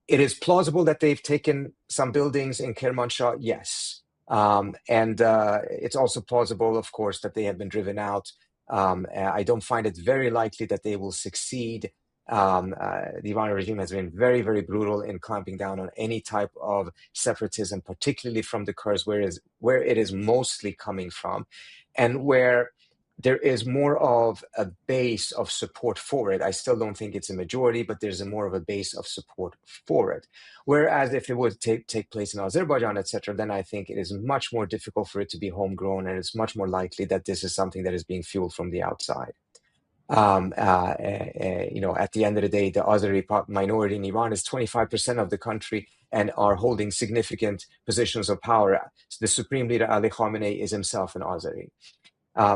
It is plausible that they've taken some buildings in Kermanshah, yes. And it's also plausible, of course, that they have been driven out. I don't find it very likely that they will succeed. The Iranian regime has been very, very brutal in clamping down on any type of separatism, particularly from the Kurds, where it is mostly coming from, and where there is more of a base of support for it. I still don't think it's a majority, but there's more of a base of support for it. Whereas if it would take place in Azerbaijan, etc., then I think it is much more difficult for it to be homegrown, and it's much more likely that this is something that is being fueled from the outside. At the end of the day, the Azeri minority in Iran is 25% of the country and are holding significant positions of power. The supreme leader, Ali Khamenei, is himself an Azeri.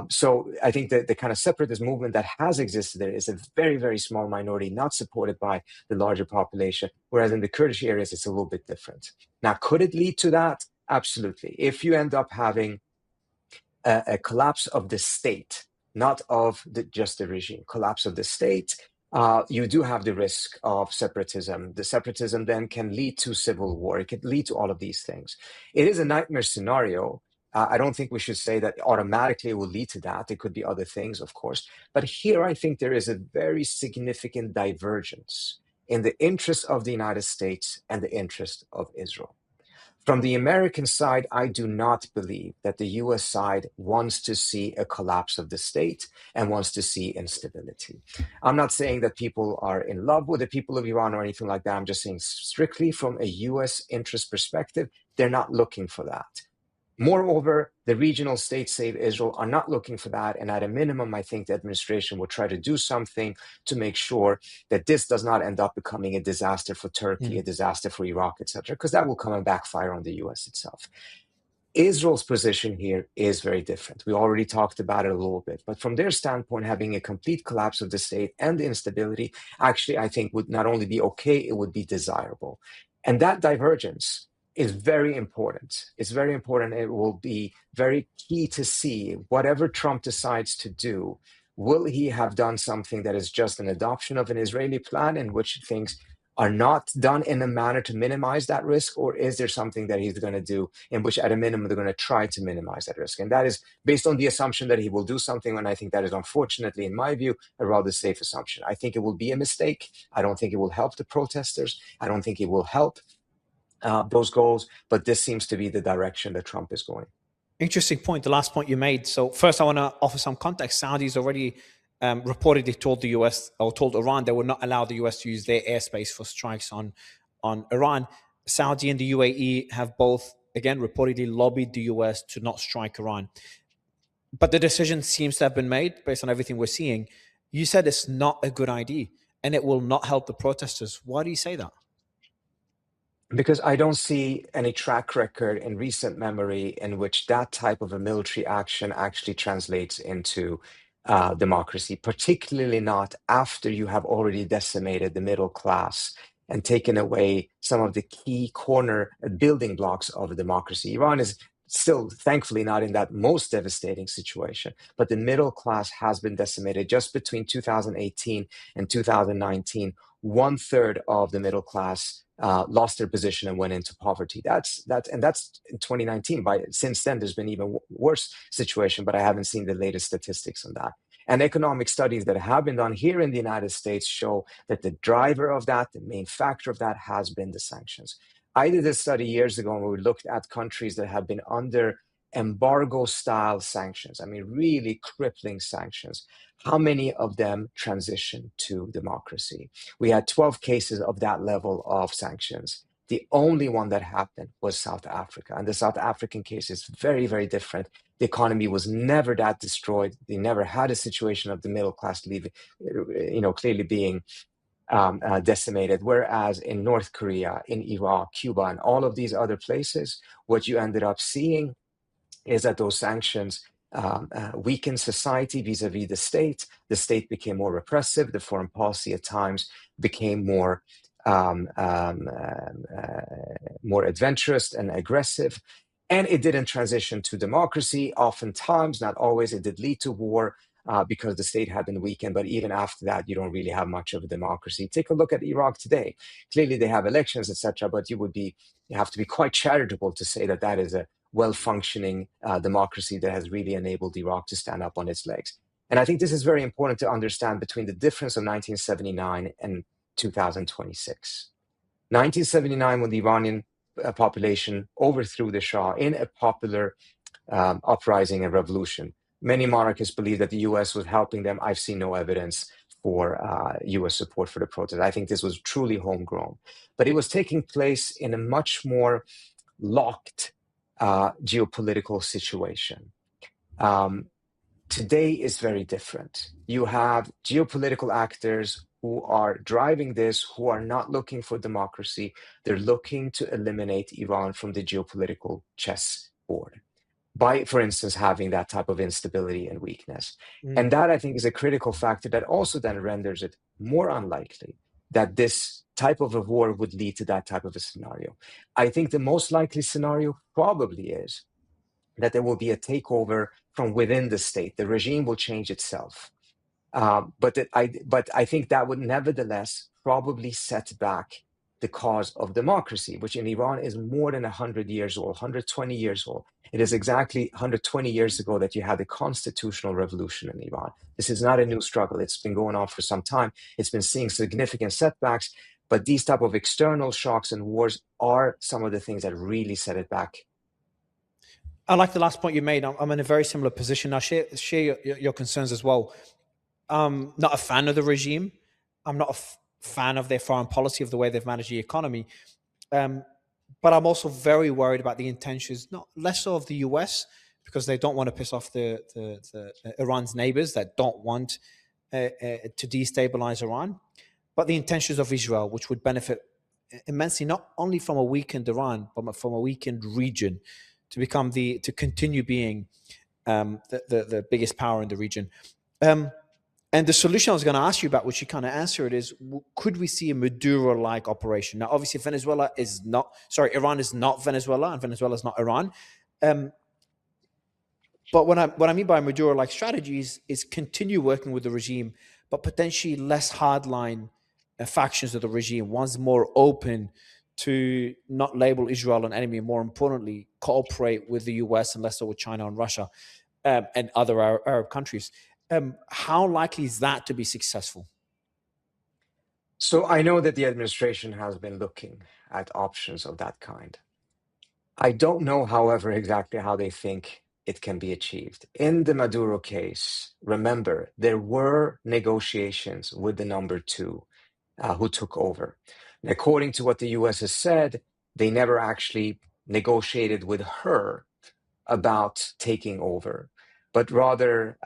So I think that the kind of separatist movement that has existed there is a very, very small minority, not supported by the larger population, whereas in the Kurdish areas, it's a little bit different. Now, could it lead to that? Absolutely. If you end up having a collapse of the state, not of just the regime, collapse of the state, you do have the risk of separatism. The separatism then can lead to civil war. It could lead to all of these things. It is a nightmare scenario. I don't think we should say that automatically it will lead to that. It could be other things, of course. But here, I think there is a very significant divergence in the interest of the United States and the interest of Israel. From the American side, I do not believe that the US side wants to see a collapse of the state and wants to see instability. I'm not saying that people are in love with the people of Iran or anything like that. I'm just saying strictly from a US interest perspective, they're not looking for that. Moreover, the regional states, save Israel, are not looking for that. And at a minimum, I think the administration will try to do something to make sure that this does not end up becoming a disaster for Turkey, a disaster for Iraq, etc., because that will come and backfire on the US itself. Israel's position here is very different. We already talked about it a little bit. But from their standpoint, having a complete collapse of the state and the instability, actually, I think would not only be okay, it would be desirable. And that divergence is very important. It's very important. It will be very key to see whatever Trump decides to do. Will he have done something that is just an adoption of an Israeli plan in which things are not done in a manner to minimize that risk? Or is there something that he's going to do in which at a minimum they're going to try to minimize that risk? And that is based on the assumption that he will do something. And I think that is unfortunately, in my view, a rather safe assumption. I think it will be a mistake. I don't think it will help the protesters. I don't think it will help those goals, but this seems to be the direction that Trump is going. Interesting point, the last point you made. So first, I want to offer some context. Saudis already reportedly told the US, or told Iran, they would not allow the US to use their airspace for strikes on Iran. Saudi and the UAE have both, again, reportedly lobbied the US to not strike Iran. But the decision seems to have been made based on everything we're seeing. You said it's not a good idea and it will not help the protesters. Why do you say that? Because I don't see any track record in recent memory in which that type of a military action actually translates into democracy, particularly not after you have already decimated the middle class and taken away some of the key corner building blocks of a democracy. Iran is still, thankfully, not in that most devastating situation, but the middle class has been decimated. Just between 2018 and 2019, one third of the middle class lost their position and went into poverty. That's in 2019. By since then, there's been even worse situation, but I haven't seen the latest statistics on that. And economic studies that have been done here in the United States show that the driver of that, the main factor of that, has been the sanctions. I did a study years ago where we looked at countries that have been under embargo-style sanctions. I mean, really crippling sanctions. How many of them transitioned to democracy? We had 12 cases of that level of sanctions. The only one that happened was South Africa. And the South African case is very, very different. The economy was never that destroyed. They never had a situation of the middle class leaving, clearly being decimated. Whereas in North Korea, in Iraq, Cuba, and all of these other places, what you ended up seeing is that those sanctions weakened society vis-a-vis the state. The state became more repressive. The foreign policy at times became more adventurous and aggressive. And it didn't transition to democracy. Oftentimes, not always, it did lead to war because the state had been weakened. But even after that, you don't really have much of a democracy. Take a look at Iraq today. Clearly, they have elections, etc. But you have to be quite charitable to say that that is a well-functioning democracy that has really enabled Iraq to stand up on its legs. And I think this is very important to understand between the difference of 1979 and 2026. 1979, when the Iranian population overthrew the Shah in a popular uprising and revolution. Many monarchists believe that the US was helping them. I've seen no evidence for US support for the protest. I think this was truly homegrown. But it was taking place in a much more locked geopolitical situation. Today is very different. You have geopolitical actors who are driving this, who are not looking for democracy. They're looking to eliminate Iran from the geopolitical chessboard by, for instance, having that type of instability and weakness. And that, I think, is a critical factor that also then renders it more unlikely that this type of a war would lead to that type of a scenario. I think the most likely scenario probably is that there will be a takeover from within the state. The regime will change itself. But I think that would nevertheless probably set back the cause of democracy, which in Iran is more than 100 years old, 120 years old. It is exactly 120 years ago that you had the constitutional revolution in Iran. This is not a new struggle. It's been going on for some time. It's been seeing significant setbacks, but these type of external shocks and wars are some of the things that really set it back. I like the last point you made. I'm in a very similar position. I share your concerns as well. I'm not a fan of the regime. I'm not a fan of their foreign policy, of the way they've managed the economy. But I'm also very worried about the intentions, not less so of the US, because they don't want to piss off the Iran's neighbors that don't want to destabilize Iran, but the intentions of Israel, which would benefit immensely, not only from a weakened Iran, but from a weakened region, to continue being the biggest power in the region. And the solution I was going to ask you about, which you kind of answered, is could we see a Maduro-like operation? Now, obviously, Iran is not Venezuela, and Venezuela is not Iran. But what I mean by Maduro-like strategies is continue working with the regime, but potentially less hardline factions of the regime, ones more open to not label Israel an enemy, more importantly, cooperate with the US and less so with China and Russia and other Arab countries. How likely is that to be successful? So I know that the administration has been looking at options of that kind. I don't know, however, exactly how they think it can be achieved. In the Maduro case, remember, there were negotiations with the number two who took over. And according to what the US has said, they never actually negotiated with her about taking over, but rather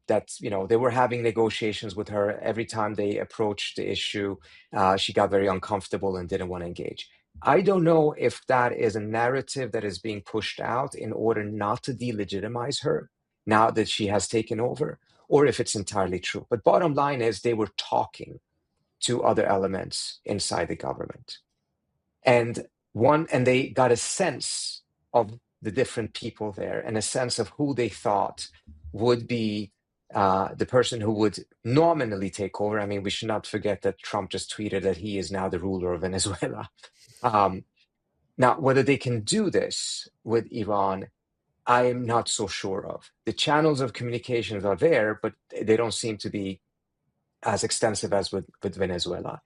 that they were having negotiations with her. Every time they approached the issue, she got very uncomfortable and didn't want to engage. I don't know if that is a narrative that is being pushed out in order not to delegitimize her now that she has taken over, or if it's entirely true. But bottom line is they were talking to other elements inside the government. And they got a sense of the different people there and a sense of who they thought would be the person who would nominally take over. I mean, we should not forget that Trump just tweeted that he is now the ruler of Venezuela. Um, Now, whether they can do this with Iran, I am not so sure of. The channels of communications are there, but they don't seem to be as extensive as with Venezuela.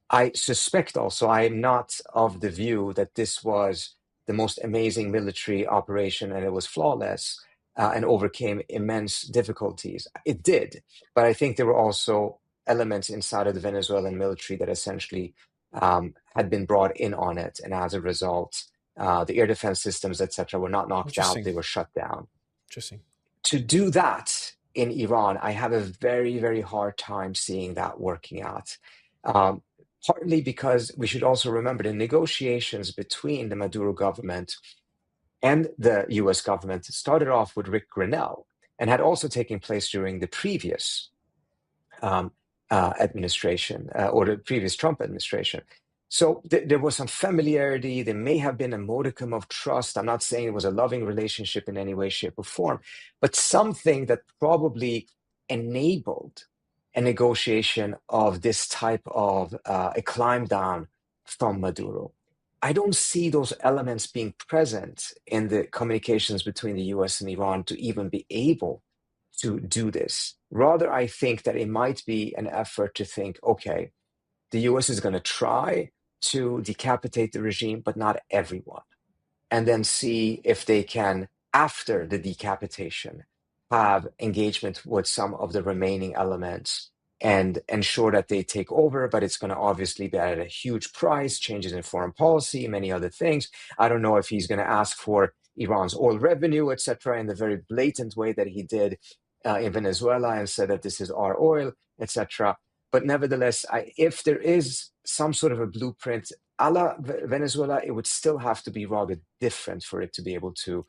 I suspect also, I am not of the view that this was the most amazing military operation and it was flawless and overcame immense difficulties. It did, but I think there were also elements inside of the Venezuelan military that essentially had been brought in on it. And as a result, the air defense systems, etc., were not knocked out, Interesting. they were shut down. Interesting. To do that in Iran, I have a very, very hard time seeing that working out. Um, Partly because we should also remember the negotiations between the Maduro government and the US government started off with Rick Grinnell and had also taken place during the previous um, administration or the previous Trump administration. So there was some familiarity. There may have been a modicum of trust. I'm not saying it was a loving relationship in any way, shape, or form, but something that probably enabled a negotiation of this type of a climb down from Maduro. I don't see those elements being present in the communications between the US and Iran to even be able to do this. Rather, I think that it might be an effort to think, okay, the US is going to try to decapitate the regime, but not everyone, and then see if they can, after the decapitation, have engagement with some of the remaining elements and ensure that they take over. But it's going to obviously be at a huge price, changes in foreign policy, many other things. I don't know if he's going to ask for Iran's oil revenue, etc., in the very blatant way that he did in Venezuela and said that this is our oil, etc. But nevertheless, if there is some sort of a blueprint a la Venezuela, it would still have to be rather different for it to be able to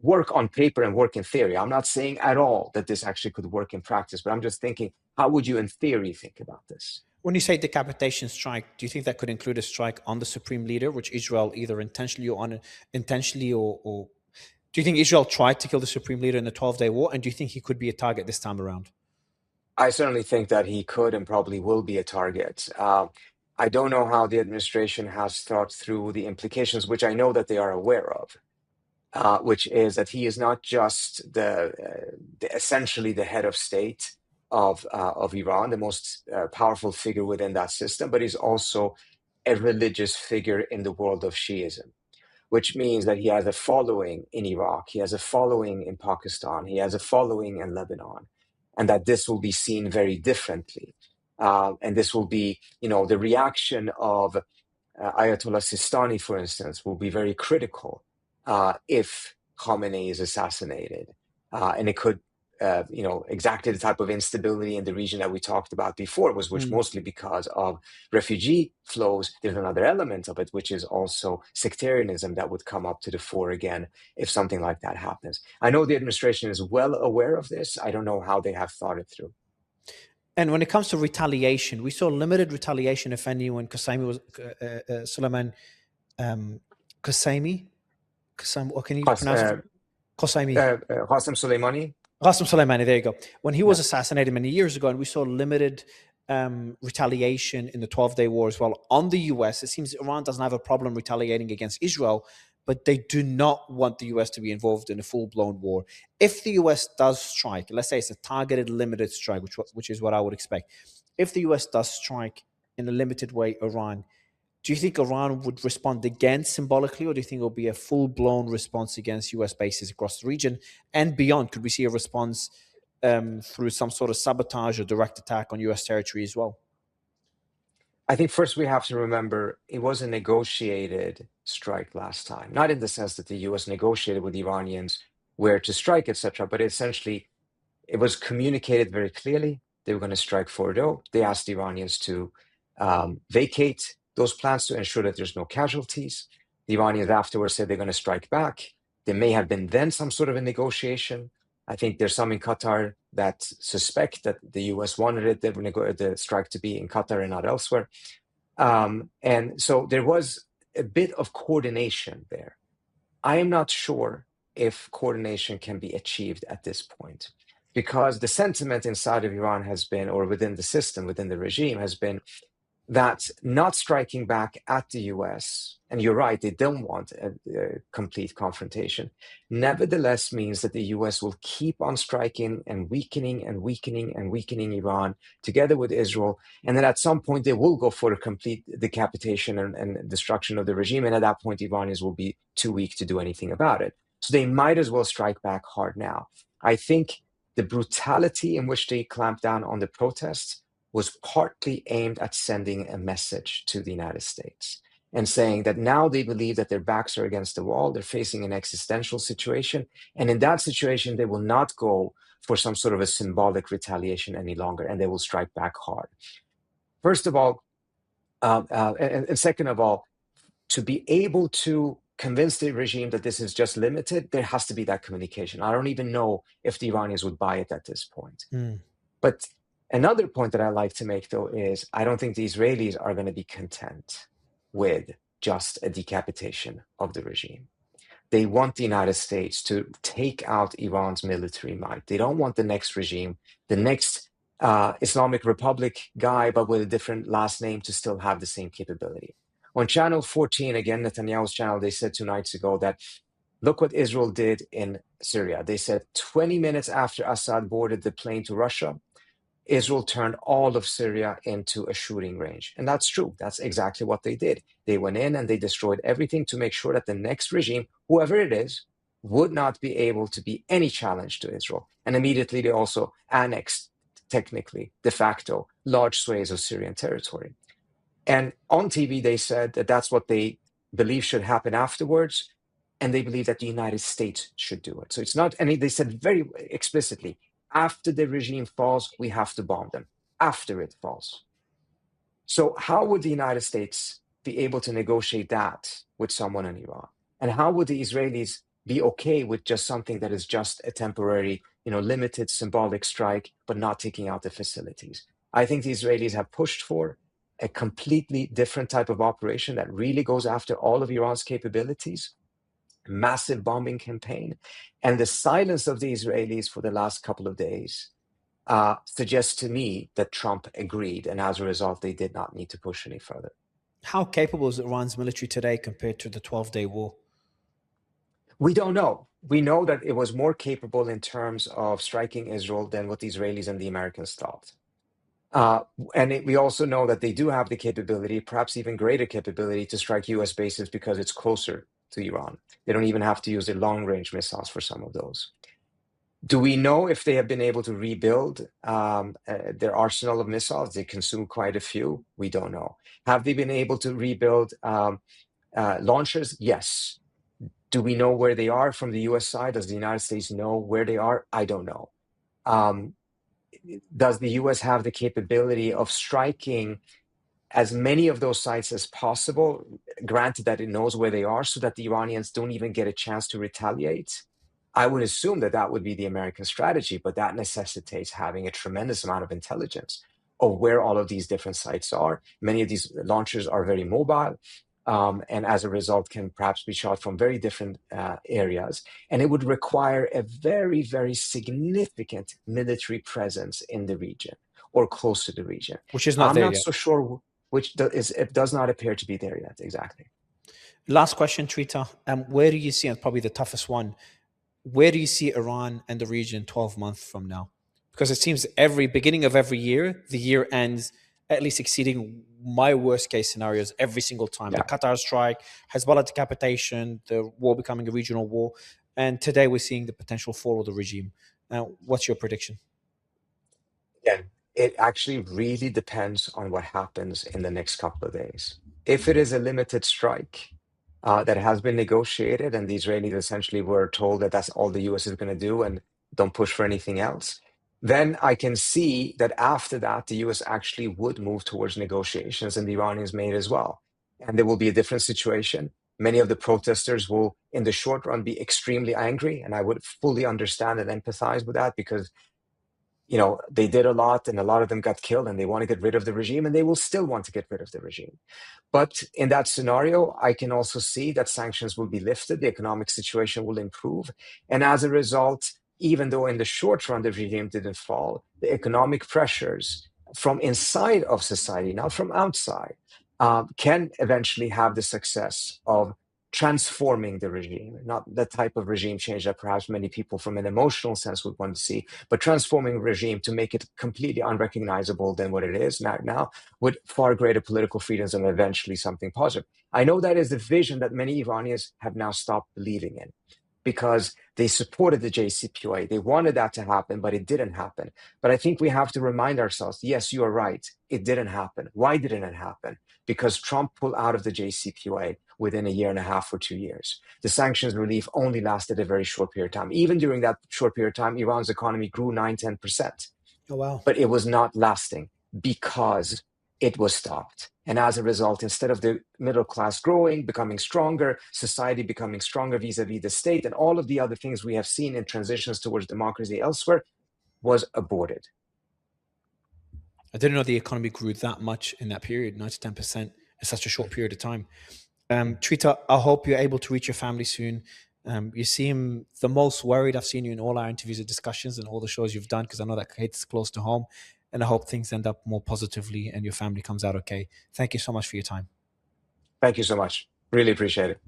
work on paper and work in theory. I'm not saying at all that this actually could work in practice, but I'm just thinking, how would you in theory think about this? When you say decapitation strike, do you think that could include a strike on the supreme leader, which Israel either intentionally or do you think Israel tried to kill the supreme leader in the 12-day war? And do you think he could be a target this time around? I certainly think that he could and probably will be a target. I don't know how the administration has thought through the implications, which I know that they are aware of. Which is that he is not just essentially the head of state of Iran, the most powerful figure within that system, but he's also a religious figure in the world of Shiism, which means that he has a following in Iraq, he has a following in Pakistan, he has a following in Lebanon, and that this will be seen very differently. And this will be, the reaction of Ayatollah Sistani, for instance, will be very critical if Khamenei is assassinated. And it could, exactly the type of instability in the region that we talked about before, which mostly because of refugee flows. There's another element of it, which is also sectarianism that would come up to the fore again if something like that happens. I know the administration is well aware of this. I don't know how they have thought it through. And when it comes to retaliation, we saw limited retaliation, if any, when Suleiman Qasemi, what can you pronounce it? Qasemi. Qasem Soleimani. Qasem Soleimani, there you go. When he was assassinated many years ago, and we saw limited retaliation in the 12-day war as well on the US. It seems Iran doesn't have a problem retaliating against Israel, but they do not want the US to be involved in a full-blown war. If the US does strike, let's say it's a targeted, limited strike, which is what I would expect. If the US does strike in a limited way Iran, do you think Iran would respond again symbolically, or do you think it will be a full-blown response against US bases across the region and beyond? Could we see a response through some sort of sabotage or direct attack on US territory as well? I think first we have to remember it was a negotiated strike last time, not in the sense that the US negotiated with the Iranians where to strike, etc., but essentially it was communicated very clearly. They were going to strike Fordo. They asked the Iranians to vacate those plans to ensure that there's no casualties. The Iranians afterwards said they're going to strike back. There may have been then some sort of a negotiation. I think there's some in Qatar that suspect that the US wanted the strike to be in Qatar and not elsewhere. And so there was a bit of coordination there. I am not sure if coordination can be achieved at this point, because the sentiment inside of Iran has been, or within the system, within the regime, has been that not striking back at the US, and you're right, they don't want a complete confrontation, nevertheless means that the US will keep on striking and weakening and weakening and weakening Iran together with Israel. And then at some point, they will go for a complete decapitation and destruction of the regime. And at that point, Iranians will be too weak to do anything about it. So they might as well strike back hard now. I think the brutality in which they clamped down on the protests was partly aimed at sending a message to the United States and saying that now they believe that their backs are against the wall, they're facing an existential situation, and in that situation, they will not go for some sort of a symbolic retaliation any longer, and they will strike back hard. First of all, and second of all, to be able to convince the regime that this is just limited, there has to be that communication. I don't even know if the Iranians would buy it at this point. But another point that I like to make, though, is I don't think the Israelis are going to be content with just a decapitation of the regime. They want the United States to take out Iran's military might. They don't want the next regime, the next Islamic Republic guy, but with a different last name, to still have the same capability. On Channel 14, again, Netanyahu's channel, they said 2 nights ago that look what Israel did in Syria. They said 20 minutes after Assad boarded the plane to Russia, Israel turned all of Syria into a shooting range. And that's true. That's exactly what they did. They went in and they destroyed everything to make sure that the next regime, whoever it is, would not be able to be any challenge to Israel. And immediately they also annexed, technically, de facto, large swathes of Syrian territory. And on TV, they said that that's what they believe should happen afterwards. And they believe that the United States should do it. So it's not any, they said very explicitly, after the regime falls, we have to bomb them. After it falls. So how would the United States be able to negotiate that with someone in Iran? And how would the Israelis be okay with just something that is just a temporary, limited symbolic strike, but not taking out the facilities? I think the Israelis have pushed for a completely different type of operation that really goes after all of Iran's capabilities. Massive bombing campaign, and the silence of the Israelis for the last couple of days suggests to me that Trump agreed, and as a result, they did not need to push any further. How capable is Iran's military today compared to the 12-day war? We don't know. We know that it was more capable in terms of striking Israel than what the Israelis and the Americans thought. We also know that they do have the capability, perhaps even greater capability, to strike U.S. bases because it's closer to Iran. They don't even have to use their long-range missiles for some of those. Do we know if they have been able to rebuild their arsenal of missiles? They consume quite a few. We don't know. Have they been able to rebuild launchers? Yes. Do we know where they are from the U.S. side? Does the United States know where they are? I don't know. Does the U.S. have the capability of striking as many of those sites as possible, granted that it knows where they are, so that the Iranians don't even get a chance to retaliate? I would assume that that would be the American strategy, but that necessitates having a tremendous amount of intelligence of where all of these different sites are. Many of these launchers are very mobile, and as a result can perhaps be shot from very different areas. And it would require a very, very significant military presence in the region or close to the region. Which is not I'm there not yet. so sure. It does not appear to be there yet, exactly. Last question, Trita. Where do you see, and probably the toughest one, where do you see Iran and the region 12 months from now? Because it seems every beginning of every year, the year ends at least exceeding my worst case scenarios every single time. Yeah. The Qatar strike, Hezbollah decapitation, the war becoming a regional war. And today we're seeing the potential fall of the regime. Now, what's your prediction? Again, it actually really depends on what happens in the next couple of days. If it is a limited strike that has been negotiated and the Israelis essentially were told that that's all the US is going to do and don't push for anything else, then I can see that after that, the US actually would move towards negotiations, and the Iranians may as well. and there will be a different situation. Many of the protesters will, in the short run, be extremely angry, and I would fully understand and empathize with that because they did a lot and a lot of them got killed and they want to get rid of the regime and they will still want to get rid of the regime. But in that scenario, I can also see that sanctions will be lifted, the economic situation will improve. And as a result, even though in the short run the regime didn't fall, the economic pressures from inside of society, not from outside, can eventually have the success of transforming the regime, not the type of regime change that perhaps many people from an emotional sense would want to see, but transforming regime to make it completely unrecognizable than what it is now with far greater political freedoms and eventually something positive. I know that is the vision that many Iranians have now stopped believing in because they supported the JCPOA. They wanted that to happen, but it didn't happen. But I think we have to remind ourselves, yes, you are right. It didn't happen. Why didn't it happen? Because Trump pulled out of the JCPOA within a year and a half or 2 years. The sanctions relief only lasted a very short period of time. Even during that short period of time, Iran's economy grew 9-10%. Oh, wow. But it was not lasting because it was stopped. And as a result, instead of the middle class growing, becoming stronger, society becoming stronger vis-a-vis the state, and all of the other things we have seen in transitions towards democracy elsewhere, was aborted. I didn't know the economy grew that much in that period, 9 to 10% in such a short period of time. Trita, I hope you're able to reach your family soon. You seem the most worried I've seen you in all our interviews and discussions and all the shows you've done, because I know that hits close to home. And I hope things end up more positively and your family comes out okay. Thank you so much for your time. Thank you so much. Really appreciate it.